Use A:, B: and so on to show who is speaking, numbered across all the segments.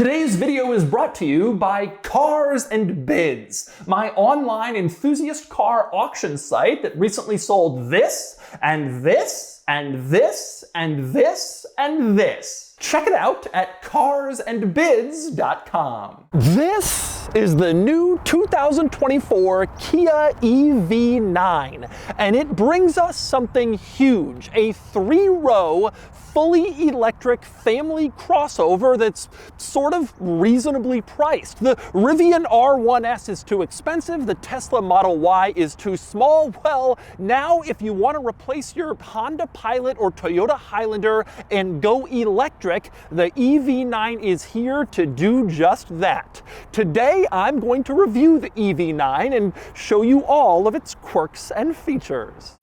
A: Today's video is brought to you by Cars and Bids, my online enthusiast car auction site that recently sold this, and this, and this, and this, and this. Check it out at carsandbids.com. This is the new 2024 Kia EV9, and it brings us something huge, a three-row fully electric family crossover that's sort of reasonably priced. The Rivian R1S is too expensive, the Tesla Model Y is too small. Well, now if you want to replace your Honda Pilot or Toyota Highlander and go electric, the EV9 is here to do just that. Today, I'm going to review the EV9 and show you all of its quirks and features.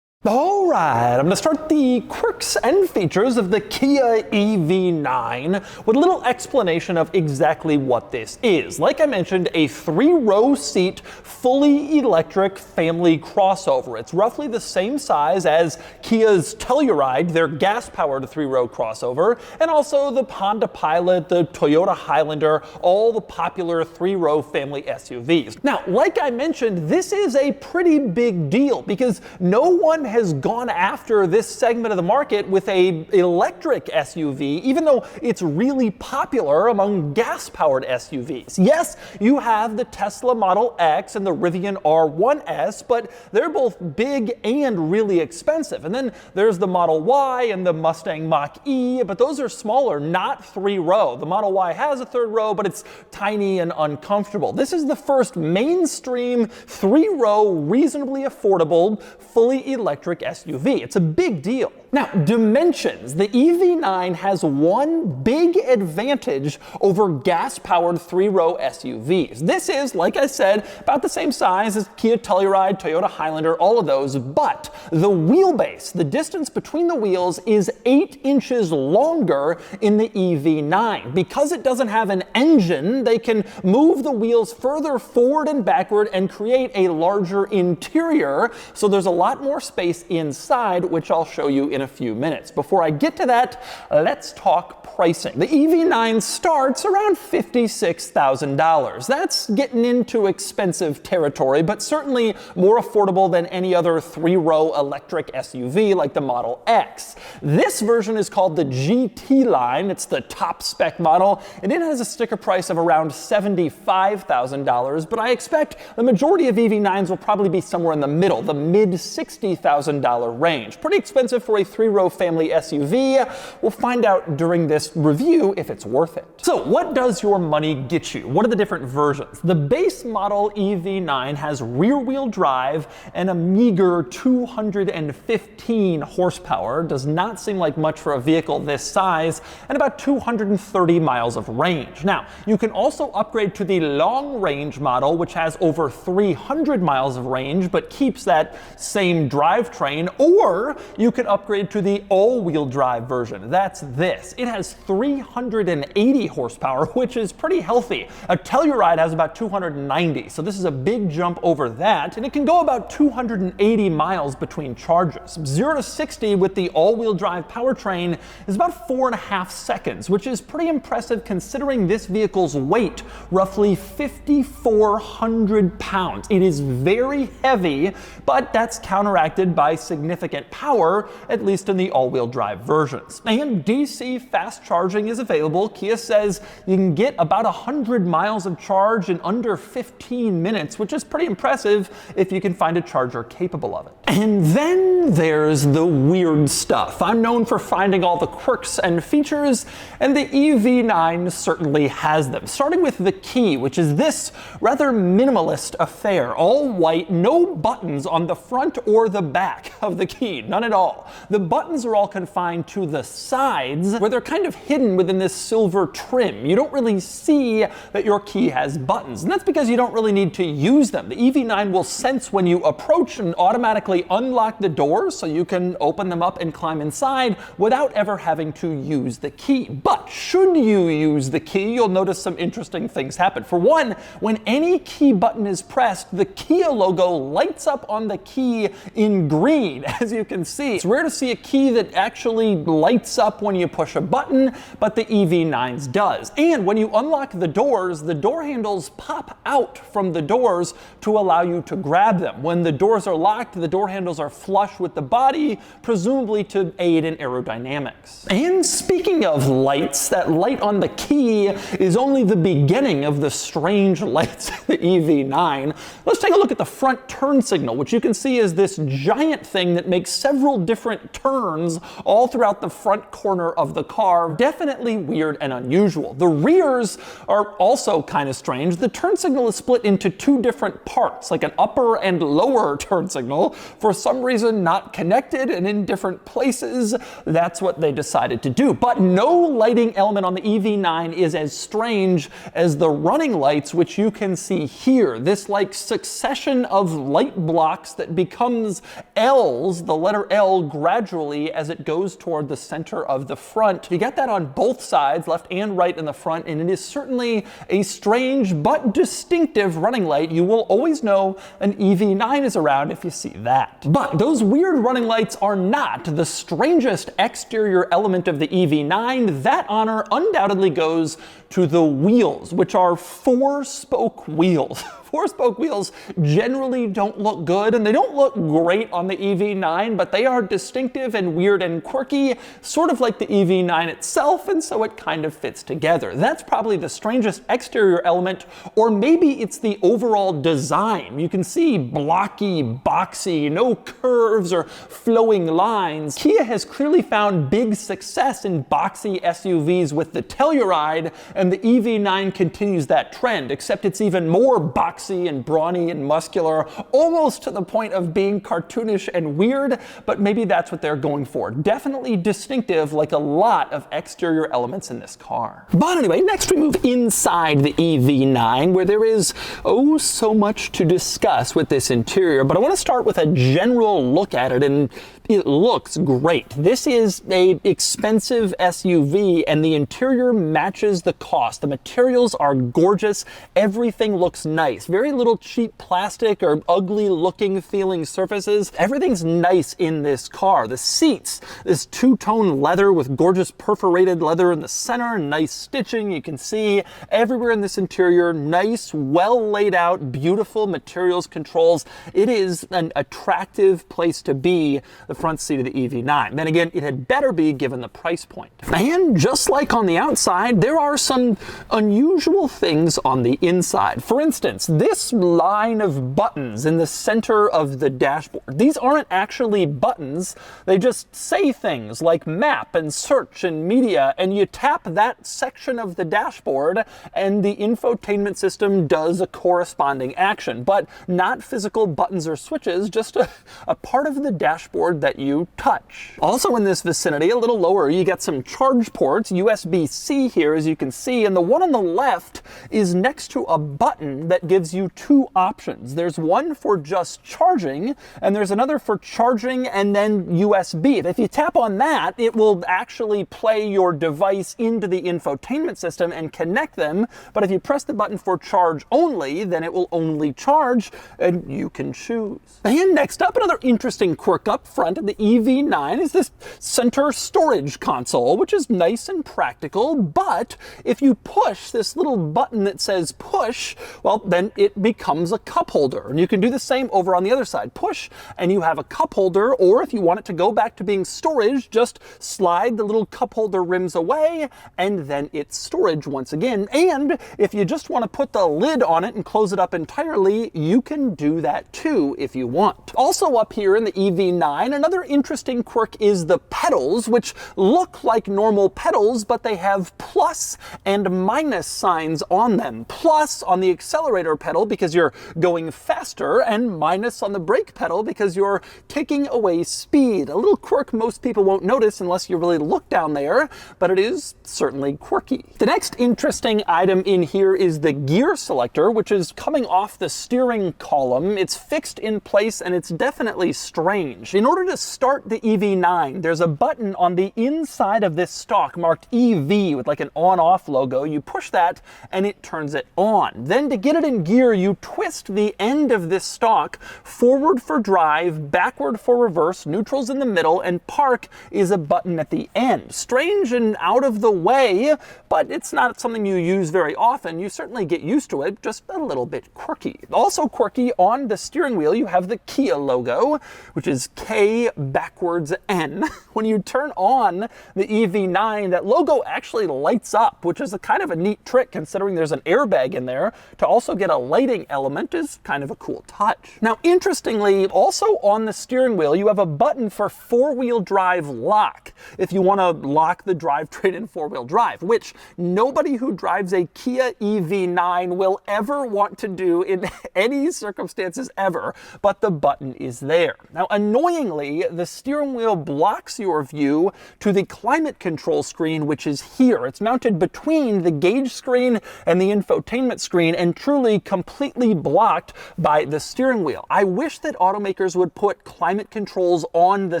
A: All right, I'm going to start the quirks and features of the Kia EV9 with a little explanation of exactly what this is. Like I mentioned, a three-row seat, fully electric family crossover. It's roughly the same size as Kia's Telluride, their gas-powered three-row crossover, and also the Honda Pilot, the Toyota Highlander, all the popular three-row family SUVs. Now, like I mentioned, this is a pretty big deal because no one has gone after this segment of the market with an electric SUV, even though it's really popular among gas-powered SUVs. Yes, you have the Tesla Model X and the Rivian R1S, but they're both big and really expensive. And then there's the Model Y and the Mustang Mach-E, but those are smaller, not three-row. The Model Y has a third row, but it's tiny and uncomfortable. This is the first mainstream three-row, reasonably affordable, fully electric SUV. It's a big deal. Now, dimensions. The EV9 has one big advantage over gas-powered three-row SUVs. This is, like I said, about the same size as Kia Telluride, Toyota Highlander, all of those, but the wheelbase, the distance between the wheels, is 8 inches longer in the EV9. Because it doesn't have an engine, they can move the wheels further forward and backward and create a larger interior, so there's a lot more space inside, which I'll show you in a few minutes. Before I get to that, let's talk pricing. The EV9 starts around $56,000. That's getting into expensive territory, but certainly more affordable than any other three-row electric SUV like the Model X. This version is called the GT line. It's the top spec model, and it has a sticker price of around $75,000, but I expect the majority of EV9s will probably be somewhere in the middle, the mid-$60,000 range. Pretty expensive for a three-row family SUV. We'll find out during this review if it's worth it. So what does your money get you? What are the different versions? The base model EV9 has rear-wheel drive and a meager 215 horsepower. Does not seem like much for a vehicle this size, and about 230 miles of range. Now, you can also upgrade to the long-range model, which has over 300 miles of range, but keeps that same drivetrain, or you can upgrade to the all-wheel drive version. That's this. It has 380 horsepower, which is pretty healthy. A Telluride has about 290, so this is a big jump over that, and it can go about 280 miles between charges. 0 to 60 with the all-wheel drive powertrain is about 4.5 seconds, which is pretty impressive considering this vehicle's weight, roughly 5,400 pounds. It is very heavy, but that's counteracted by significant power, at least in the all-wheel drive versions. And DC fast charging is available. Kia says you can get about 100 miles of charge in under 15 minutes, which is pretty impressive if you can find a charger capable of it. And then there's the weird stuff. I'm known for finding all the quirks and features, and the EV9 certainly has them. Starting with the key, which is this rather minimalist affair. All white, no buttons on the front or the back of the key, none at all. The buttons are all confined to the sides, where they're kind of hidden within this silver trim. You don't really see that your key has buttons, and that's because you don't really need to use them. The EV9 will sense when you approach and automatically unlock the doors so you can open them up and climb inside without ever having to use the key. But should you use the key, you'll notice some interesting things happen. For one, when any key button is pressed, the Kia logo lights up on the key in green, as you can see. It's rare to see see a key that actually lights up when you push a button, but the EV9's does. And when you unlock the doors, the door handles pop out from the doors to allow you to grab them. When the doors are locked, the door handles are flush with the body, presumably to aid in aerodynamics. And speaking of lights, that light on the key is only the beginning of the strange lights of the EV9. Let's take a look at the front turn signal, which you can see is this giant thing that makes several different turns all throughout the front corner of the car. Definitely weird and unusual. The rears are also kind of strange. The turn signal is split into two different parts, like an upper and lower turn signal. For some reason, not connected and in different places. That's what they decided to do. But no lighting element on the EV9 is as strange as the running lights, which you can see here. This like succession of light blocks that becomes L's, the letter L, gradually as it goes toward the center of the front. You get that on both sides, left and right in the front, and it is certainly a strange but distinctive running light. You will always know an EV9 is around if you see that. But those weird running lights are not the strangest exterior element of the EV9. That honor undoubtedly goes to the wheels, which are four-spoke wheels. Four-spoke wheels generally don't look good, and they don't look great on the EV9, but they are distinctive and weird and quirky, sort of like the EV9 itself, and so it kind of fits together. That's probably the strangest exterior element, or maybe it's the overall design. You can see blocky, boxy, no curves or flowing lines. Kia has clearly found big success in boxy SUVs with the Telluride, and the EV9 continues that trend, except it's even more boxy and brawny and muscular, almost to the point of being cartoonish and weird, but maybe that's what they're going for. Definitely distinctive, like a lot of exterior elements in this car. But anyway, next we move inside the EV9, where there is, oh, so much to discuss with this interior, but I want to start with a general look at it, and it looks great. This is an expensive SUV, and the interior matches the cost. The materials are gorgeous. Everything looks nice. Very little cheap plastic or ugly looking feeling surfaces. Everything's nice in this car. The seats, this two-tone leather with gorgeous perforated leather in the center, nice stitching. You can see everywhere in this interior, nice, well laid out, beautiful materials controls. It is an attractive place to be, the front seat of the EV9. Then again, it had better be given the price point. And just like on the outside, there are some unusual things on the inside. For instance, this line of buttons in the center of the dashboard. These aren't actually buttons. They just say things like map and search and media, and you tap that section of the dashboard and the infotainment system does a corresponding action, but not physical buttons or switches, just a part of the dashboard that you touch. Also in this vicinity, a little lower, you get some charge ports, USB-C here, as you can see, and the one on the left is next to a button that gives you two options. There's one for just charging, and there's another for charging and then USB. If you tap on that, it will actually play your device into the infotainment system and connect them, but if you press the button for charge only, then it will only charge, and you can choose. And next up, another interesting quirk up front of the EV9 is this center storage console, which is nice and practical, but if you push this little button that says push, well, then it becomes a cup holder. And you can do the same over on the other side. Push, and you have a cup holder, or if you want it to go back to being storage, just slide the little cup holder rims away, and then it's storage once again. And if you just want to put the lid on it and close it up entirely, you can do that too if you want. Also up here in the EV9, another interesting quirk is the pedals, which look like normal pedals, but they have plus and minus signs on them. Plus on the accelerator pedal because you're going faster, and minus on the brake pedal because you're taking away speed. A little quirk most people won't notice unless you really look down there, but it is certainly quirky. The next interesting item in here is the gear selector, which is coming off the steering column. It's fixed in place and it's definitely strange. In order to start the EV9, there's a button on the inside of this stalk marked EV with like an on-off logo. You push that and it turns it on. Then to get it in gear gear, you twist the end of this stalk forward for drive, backward for reverse, neutral's in the middle, and park is a button at the end. Strange and out of the way, but it's not something you use very often. You certainly get used to it, just a little bit quirky. Also quirky, on the steering wheel you have the Kia logo, which is K backwards N. When you turn on the EV9, that logo actually lights up, which is a kind of a neat trick considering there's an airbag in there. To also get a lighting element is kind of a cool touch. Now, interestingly, also on the steering wheel, you have a button for four-wheel drive lock if you want to lock the drivetrain in four-wheel drive, which nobody who drives a Kia EV9 will ever want to do in any circumstances ever, but the button is there. Now, annoyingly, the steering wheel blocks your view to the climate control screen, which is here. It's mounted between the gauge screen and the infotainment screen and truly completely blocked by the steering wheel. I wish that automakers would put climate controls on the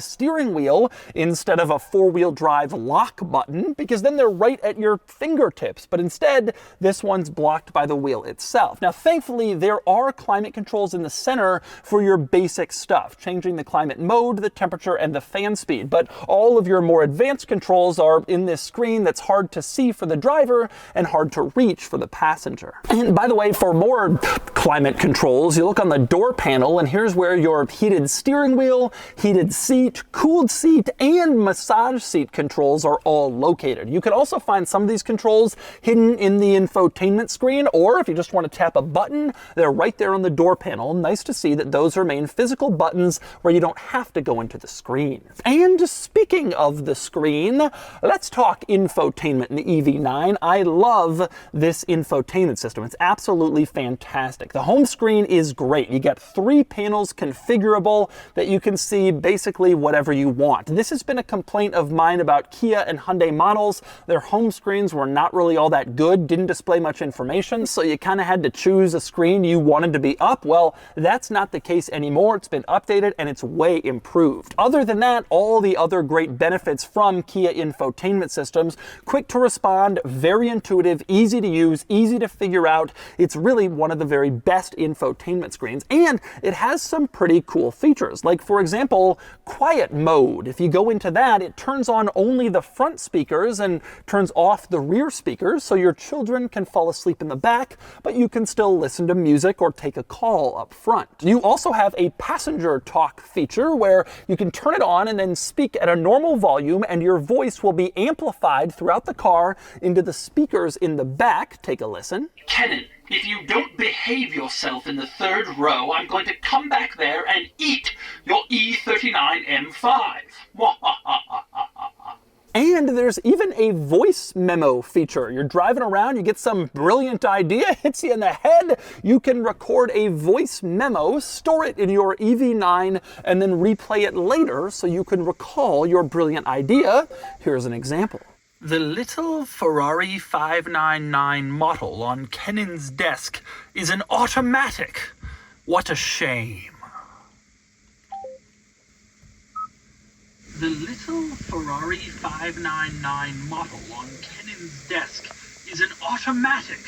A: steering wheel instead of a four-wheel drive lock button, because then they're right at your fingertips. But instead, this one's blocked by the wheel itself. Now, thankfully, there are climate controls in the center for your basic stuff, changing the climate mode, the temperature, and the fan speed. But all of your more advanced controls are in this screen that's hard to see for the driver and hard to reach for the passenger. And by the way, for more climate controls, you look on the door panel, and here's where your heated steering wheel, heated seat, cooled seat, and massage seat controls are all located. You can also find some of these controls hidden in the infotainment screen, or if you just want to tap a button, they're right there on the door panel. Nice to see that those remain physical buttons where you don't have to go into the screen. And speaking of the screen, let's talk infotainment in the EV9. I love this infotainment system. It's absolutely fantastic. The home screen is great. You get 3 panels configurable that you can see basically whatever you want. This has been a complaint of mine about Kia and Hyundai models. Their home screens were not really all that good, didn't display much information, so you kind of had to choose a screen you wanted to be up. Well, that's not the case anymore. It's been updated and it's way improved. Other than that, all the other great benefits from Kia infotainment systems: quick to respond, very intuitive, easy to use, easy to figure out. It's really one of the very best infotainment screens, and it has some pretty cool features, like, for example, quiet mode. If you go into that, it turns on only the front speakers and turns off the rear speakers, so your children can fall asleep in the back, but you can still listen to music or take a call up front. You also have a passenger talk feature where you can turn it on and then speak at a normal volume, and your voice will be amplified throughout the car into the speakers in the back. Take a listen.
B: Kenan, if you don't behave yourself in the 3rd row, I'm going to come back there and eat your E39 M5.
A: And there's even a voice memo feature. You're driving around, you get some brilliant idea, hits you in the head, you can record a voice memo, store it in your EV9, and then replay it later so you can recall your brilliant idea. Here's an example.
B: The little Ferrari 599 model on Kenan's desk is an automatic. What a shame. The little Ferrari 599 model on Kenan's desk is an automatic.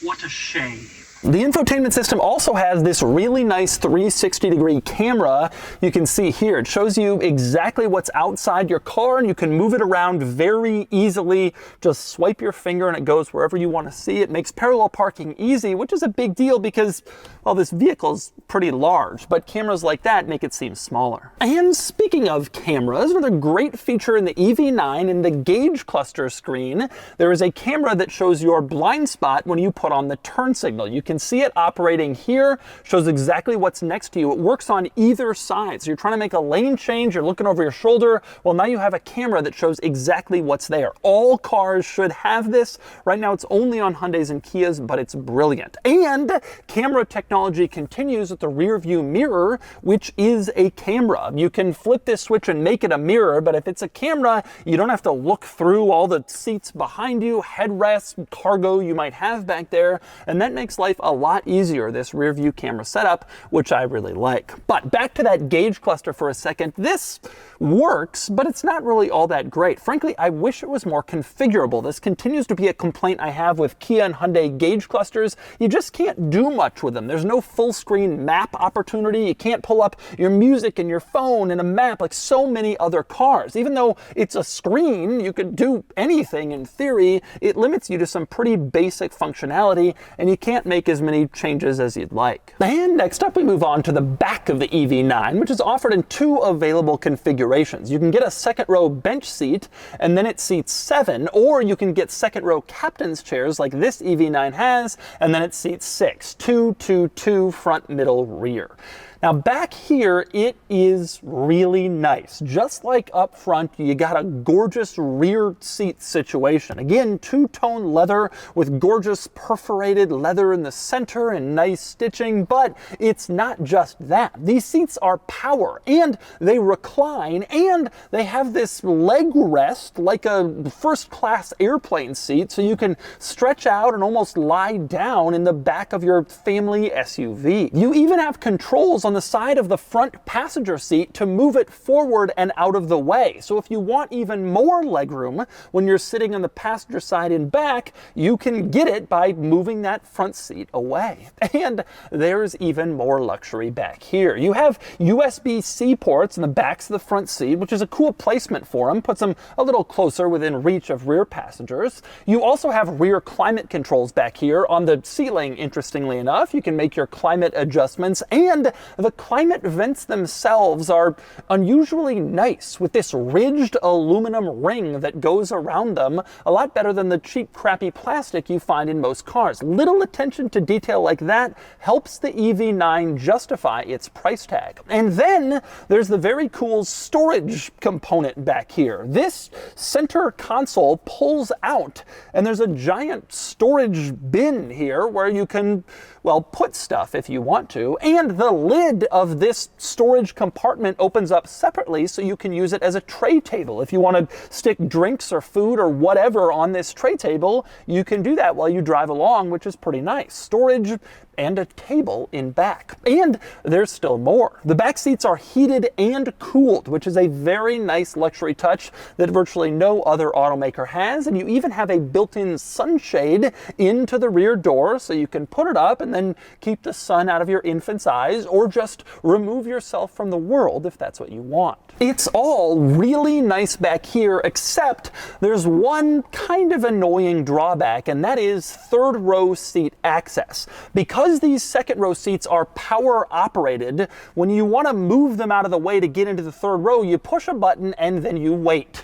B: What a shame.
A: The infotainment system also has this really nice 360-degree camera. You can see here, it shows you exactly what's outside your car, and you can move it around very easily. Just swipe your finger and it goes wherever you want to see. It makes parallel parking easy, which is a big deal because, well, this vehicle is pretty large, but cameras like that make it seem smaller. And speaking of cameras, another great feature in the EV9, in the gauge cluster screen, there is a camera that shows your blind spot when you put on the turn signal. You can see it operating here, shows exactly what's next to you. It works on either side. So you're trying to make a lane change, you're looking over your shoulder. Well, now you have a camera that shows exactly what's there. All cars should have this. Right now it's only on Hyundais and Kias, but it's brilliant. And camera technology continues with the rear view mirror, which is a camera. You can flip this switch and make it a mirror, but if it's a camera, you don't have to look through all the seats behind you, headrests, cargo you might have back there, and that makes life a lot easier, this rear view camera setup, which I really like. But back to that gauge cluster for a second. This works, but it's not really all that great. Frankly, I wish it was more configurable. This continues to be a complaint I have with Kia and Hyundai gauge clusters. You just can't do much with them. There's no full screen map opportunity. You can't pull up your music and your phone in a map like so many other cars. Even though it's a screen, you could do anything in theory. It limits you to some pretty basic functionality, and you can't make as many changes as you'd like. And next up, we move on to the back of the EV9, which is offered in two available configurations. You can get a second row bench seat, and then it seats 7, or you can get second row captain's chairs like this EV9 has, and then it seats 6. 2, 2, 2, front, middle, rear. Now back here, it is really nice. Just like up front, you got a gorgeous rear seat situation. Again, two-tone leather with gorgeous perforated leather in the center and nice stitching, but it's not just that. These seats are power, and they recline, and they have this leg rest like a first-class airplane seat, so you can stretch out and almost lie down in the back of your family SUV. You even have controls on the side of the front passenger seat to move it forward and out of the way. So if you want even more legroom when you're sitting on the passenger side and back, you can get it by moving that front seat away. And there's even more luxury back here. You have USB-C ports in the backs of the front seat, which is a cool placement for them, puts them a little closer within reach of rear passengers. You also have rear climate controls back here on the ceiling, interestingly enough. You can make your climate adjustments, and the climate vents themselves are unusually nice with this ridged aluminum ring that goes around them, a lot better than the cheap, crappy plastic you find in most cars. Little attention to detail like that helps the EV9 justify its price tag. And then there's the very cool storage component back here. This center console pulls out, and there's a giant storage bin here where you can, well, put stuff if you want to, and the lid of this storage compartment opens up separately so you can use it as a tray table. If you want to stick drinks or food or whatever on this tray table, you can do that while you drive along, which is pretty nice. Storage and a table in back. And there's still more. The back seats are heated and cooled, which is a very nice luxury touch that virtually no other automaker has. And you even have a built-in sunshade into the rear door, so you can put it up and then keep the sun out of your infant's eyes, or just remove yourself from the world if that's what you want. It's all really nice back here, except there's one kind of annoying drawback, and that is third row seat access. Because these second row seats are power operated, when you want to move them out of the way to get into the third row, you push a button and then you wait.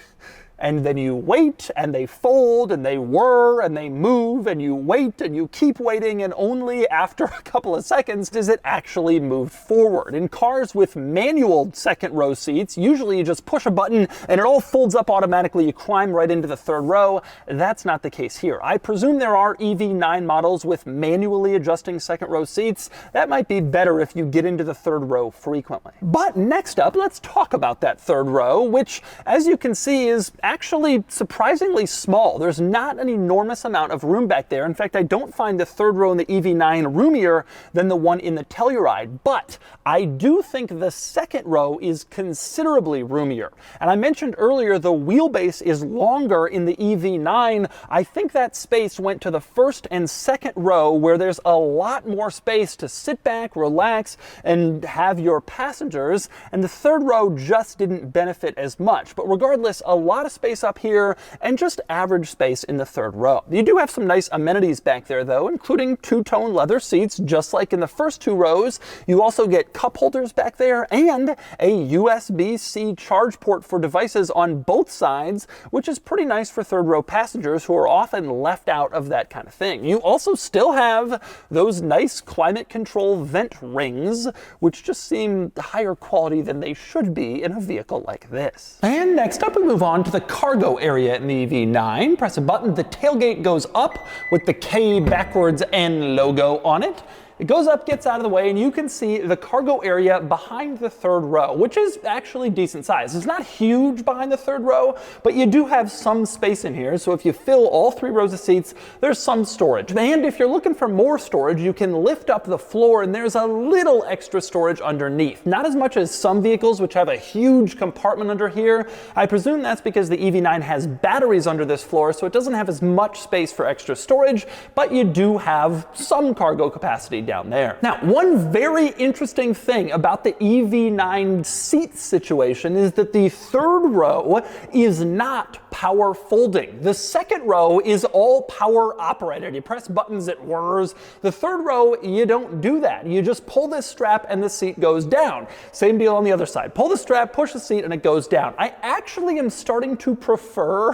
A: And then you wait, and they fold, and they whir, and they move, and you wait, and you keep waiting, and only after a couple of seconds does it actually move forward. In cars with manual second row seats, usually you just push a button, and it all folds up automatically. You climb right into the third row. That's not the case here. I presume there are EV9 models with manually adjusting second row seats. That might be better if you get into the third row frequently. But next up, let's talk about that third row, which, as you can see, is actually surprisingly small. There's not an enormous amount of room back there. In fact, I don't find the third row in the EV9 roomier than the one in the Telluride, but I do think the second row is considerably roomier. And I mentioned earlier the wheelbase is longer in the EV9. I think that space went to the first and second row, where there's a lot more space to sit back, relax, and have your passengers, and the third row just didn't benefit as much. But regardless, a lot of space up here and just average space in the third row. You do have some nice amenities back there though, including two-tone leather seats just like in the first two rows. You also get cup holders back there and a USB-C charge port for devices on both sides, which is pretty nice for third row passengers who are often left out of that kind of thing. You also still have those nice climate control vent rings, which just seem higher quality than they should be in a vehicle like this. And next up, we move on to the cargo area in the EV9. Press a button, the tailgate goes up with the K backwards N logo on it. It goes up, gets out of the way, and you can see the cargo area behind the third row, which is actually decent size. It's not huge behind the third row, but you do have some space in here. So if you fill all 3 rows of seats, there's some storage. And if you're looking for more storage, you can lift up the floor and there's a little extra storage underneath. Not as much as some vehicles, which have a huge compartment under here. I presume that's because the EV9 has batteries under this floor, so it doesn't have as much space for extra storage, but you do have some cargo capacity down there. Now, one very interesting thing about the EV9 seat situation is that the third row is not power folding. The second row is all power operated. You press buttons, it whirs. The third row, you don't do that. You just pull this strap and the seat goes down. Same deal on the other side. Pull the strap, push the seat, and it goes down. I actually am starting to prefer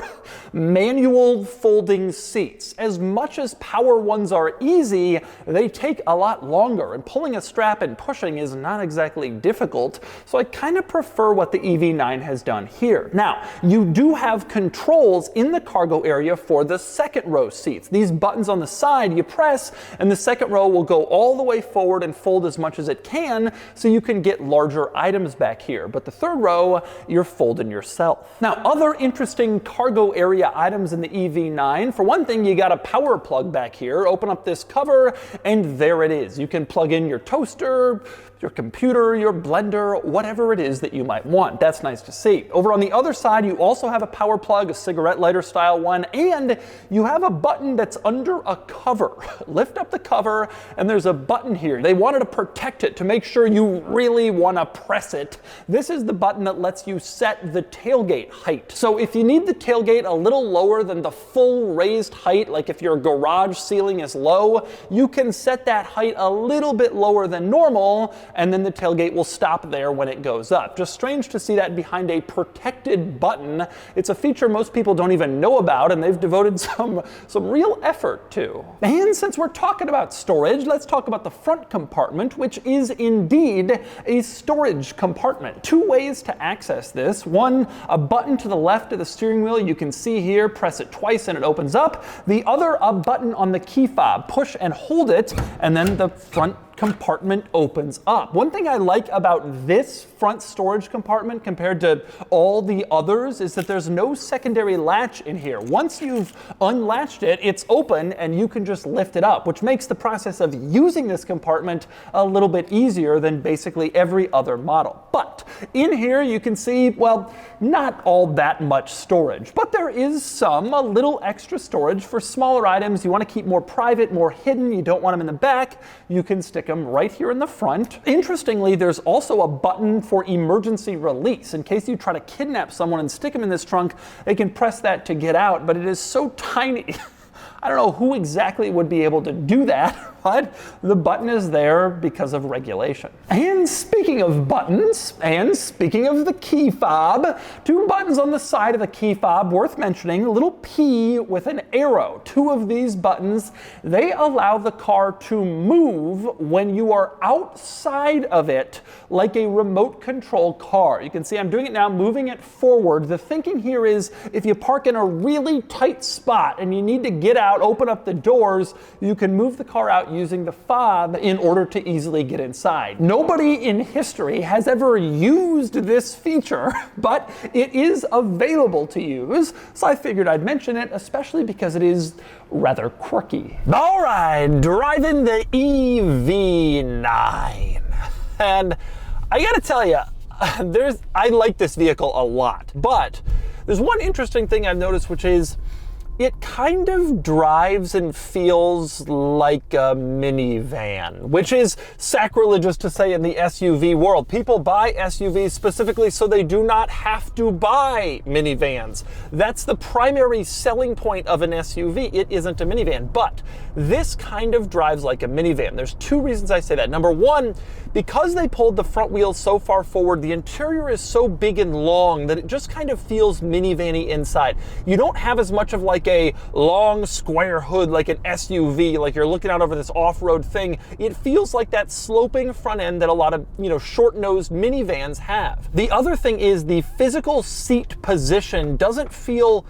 A: manual folding seats. As much as power ones are easy, they take a lot longer, and pulling a strap and pushing is not exactly difficult, so I kind of prefer what the EV9 has done here. Now, you do have controls in the cargo area for the second row seats. These buttons on the side you press, and the second row will go all the way forward and fold as much as it can, so you can get larger items back here. But the third row, you're folding yourself. Now, other interesting cargo area items in the EV9, for one thing, you got a power plug back here. Open up this cover, and there it is. You can plug in your toaster, your computer, your blender, whatever it is that you might want. That's nice to see. Over on the other side, you also have a power plug, a cigarette lighter style one, and you have a button that's under a cover. Lift up the cover, and there's a button here. They wanted to protect it to make sure you really want to press it. This is the button that lets you set the tailgate height. So if you need the tailgate a little lower than the full raised height, like if your garage ceiling is low, you can set that height a little bit lower than normal, and then the tailgate will stop there when it goes up. Just strange to see that behind a protected button. It's a feature most people don't even know about, and they've devoted some real effort to. And since we're talking about storage, let's talk about the front compartment, which is indeed a storage compartment. 2 ways to access this. One, a button to the left of the steering wheel. You can see here, press it twice and it opens up. The other, a button on the key fob. Push and hold it, and then the front compartment opens up. One thing I like about this front storage compartment compared to all the others is that there's no secondary latch in here. Once you've unlatched it, it's open and you can just lift it up, which makes the process of using this compartment a little bit easier than basically every other model. But in here you can see, well, not all that much storage, but there is a little extra storage for smaller items. You want to keep more private, more hidden. You don't want them in the back. You can stick them right here in the front. Interestingly, there's also a button for emergency release. In case you try to kidnap someone and stick them in this trunk, they can press that to get out, but it is so tiny. I don't know who exactly would be able to do that, but the button is there because of regulation. And speaking of buttons, and speaking of the key fob, 2 buttons on the side of the key fob worth mentioning, a little P with an arrow. 2 of these buttons, they allow the car to move when you are outside of it like a remote control car. You can see I'm doing it now, moving it forward. The thinking here is if you park in a really tight spot and you need to get out, open up the doors, you can move the car out using the fob in order to easily get inside. Nobody in history has ever used this feature, but it is available to use, so I figured I'd mention it, especially because it is rather quirky. All right, driving the EV9. And I gotta tell you, I like this vehicle a lot, but there's one interesting thing I've noticed, which is it kind of drives and feels like a minivan, which is sacrilegious to say in the SUV world. People buy SUVs specifically so they do not have to buy minivans. That's the primary selling point of an SUV. It isn't a minivan, but this kind of drives like a minivan. There's 2 reasons I say that. Number 1, because they pulled the front wheels so far forward, the interior is so big and long that it just kind of feels minivan-y inside. You don't have as much of like a long square hood like an SUV, like you're looking out over this off-road thing. It feels like that sloping front end that a lot of, short-nosed minivans have. The other thing is the physical seat position doesn't feel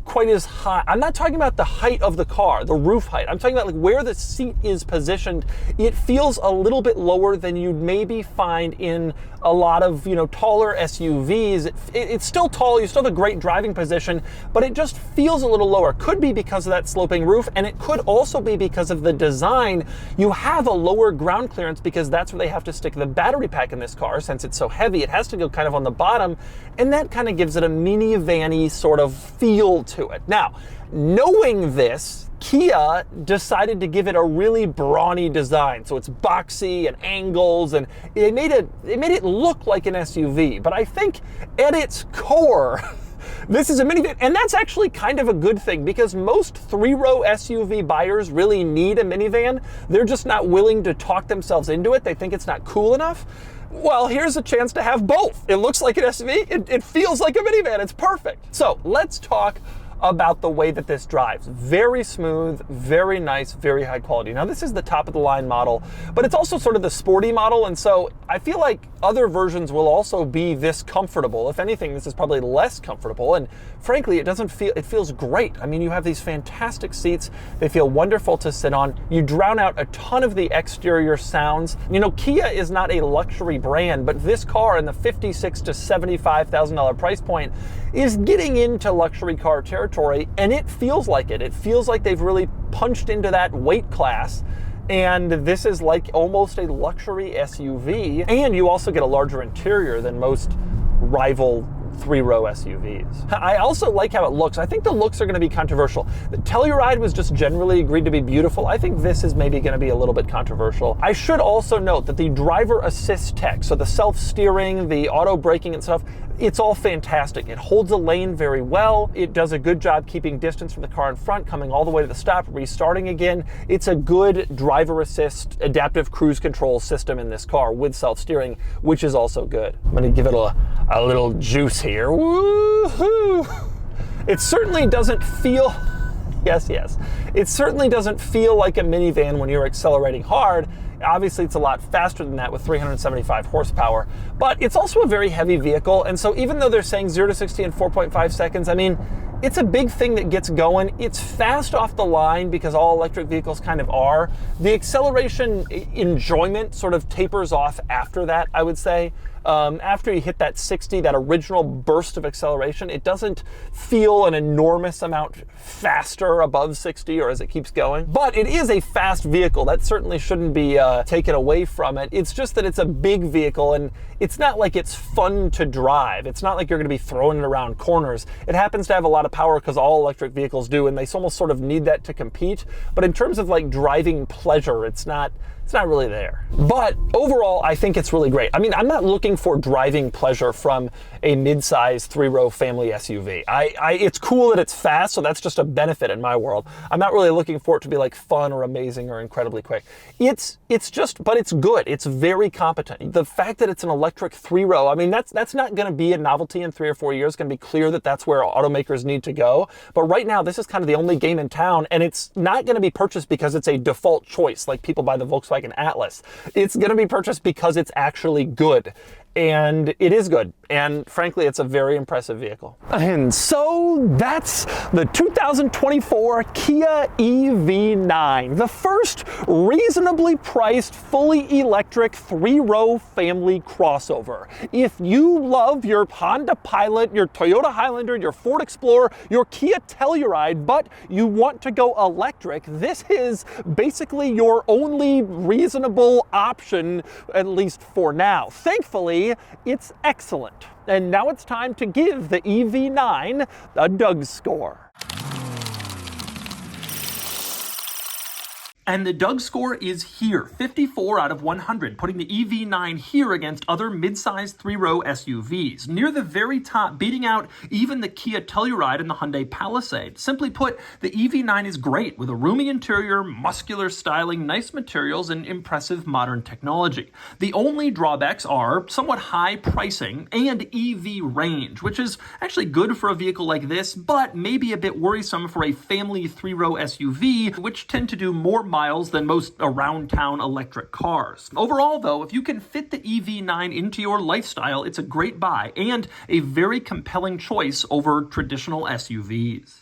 A: quite as high. I'm not talking about the height of the car, the roof height. I'm talking about like where the seat is positioned. It feels a little bit lower than you'd maybe find in a lot of, taller SUVs. It's still tall, you still have a great driving position, but it just feels a little lower. Could be because of that sloping roof, and it could also be because of the design. You have a lower ground clearance because that's where they have to stick the battery pack in this car. Since it's so heavy, it has to go kind of on the bottom, and that kind of gives it a minivan-y sort of feel to it. Now, knowing this, Kia decided to give it a really brawny design. So it's boxy and angles, and they made it look like an SUV. But I think at its core, this is a minivan, and that's actually kind of a good thing because most three-row SUV buyers really need a minivan. They're just not willing to talk themselves into it. They think it's not cool enough. Well, here's a chance to have both. It looks like an SUV, it feels like a minivan, it's perfect. So let's talk about the way that this drives. Very smooth, very nice, very high quality. Now this is the top of the line model, but it's also sort of the sporty model, and so I feel like other versions will also be this comfortable. If anything, this is probably less comfortable, and frankly, it feels great. I mean, you have these fantastic seats. They feel wonderful to sit on. You drown out a ton of the exterior sounds. Kia is not a luxury brand, but this car in the $56,000 to $75,000 price point is getting into luxury car territory, and it feels like it. It feels like they've really punched into that weight class, and this is like almost a luxury SUV, and you also get a larger interior than most rival three-row SUVs. I also like how it looks. I think the looks are going to be controversial. The Telluride was just generally agreed to be beautiful. I think this is maybe going to be a little bit controversial. I should also note that the driver assist tech, so the self-steering, the auto braking and stuff, it's all fantastic. It holds a lane very well. It does a good job keeping distance from the car in front, coming all the way to the stop, restarting again. It's a good driver assist adaptive cruise control system in this car with self-steering, which is also good. I'm gonna give it a little juice here. Woohoo! It certainly doesn't feel, yes. It certainly doesn't feel like a minivan when you're accelerating hard. Obviously, it's a lot faster than that with 375 horsepower, but it's also a very heavy vehicle. And so even though they're saying 0 to 60 in 4.5 seconds, I mean, it's a big thing that gets going. It's fast off the line because all electric vehicles kind of are. The acceleration enjoyment sort of tapers off after that, I would say. After you hit that 60, that original burst of acceleration, it doesn't feel an enormous amount faster above 60 or as it keeps going. But it is a fast vehicle. That certainly shouldn't be taken away from it. It's just that it's a big vehicle, and it's not like it's fun to drive. It's not like you're going to be throwing it around corners. It happens to have a lot of power because all electric vehicles do, and they almost sort of need that to compete. But in terms of like driving pleasure, it's not really there. But overall, I think it's really great. I mean, I'm not looking for driving pleasure from a mid-size three-row family SUV. It's cool that it's fast, so that's just a benefit in my world. I'm not really looking for it to be like fun or amazing or incredibly quick. It's just, but it's good. It's very competent. The fact that it's an electric three-row, I mean, that's not gonna be a novelty in 3 or 4 years. It's gonna be clear that that's where automakers need to go. But right now, this is kind of the only game in town, and it's not gonna be purchased because it's a default choice, like people buy the Volkswagen Atlas. It's going to be purchased because it's actually good. And it is good. And frankly, it's a very impressive vehicle. And so that's the 2024 Kia EV9, the first reasonably priced, fully electric three-row family crossover. If you love your Honda Pilot, your Toyota Highlander, your Ford Explorer, your Kia Telluride, but you want to go electric, this is basically your only reasonable option, at least for now. Thankfully, it's excellent. And now it's time to give the EV9 a DougScore. And the DougScore is here, 54 out of 100, putting the EV9 here against other mid-sized three-row SUVs. Near the very top, beating out even the Kia Telluride and the Hyundai Palisade. Simply put, the EV9 is great, with a roomy interior, muscular styling, nice materials, and impressive modern technology. The only drawbacks are somewhat high pricing and EV range, which is actually good for a vehicle like this, but maybe a bit worrisome for a family three-row SUV, which tend to do more miles than most around-town electric cars. Overall, though, if you can fit the EV9 into your lifestyle, it's a great buy and a very compelling choice over traditional SUVs.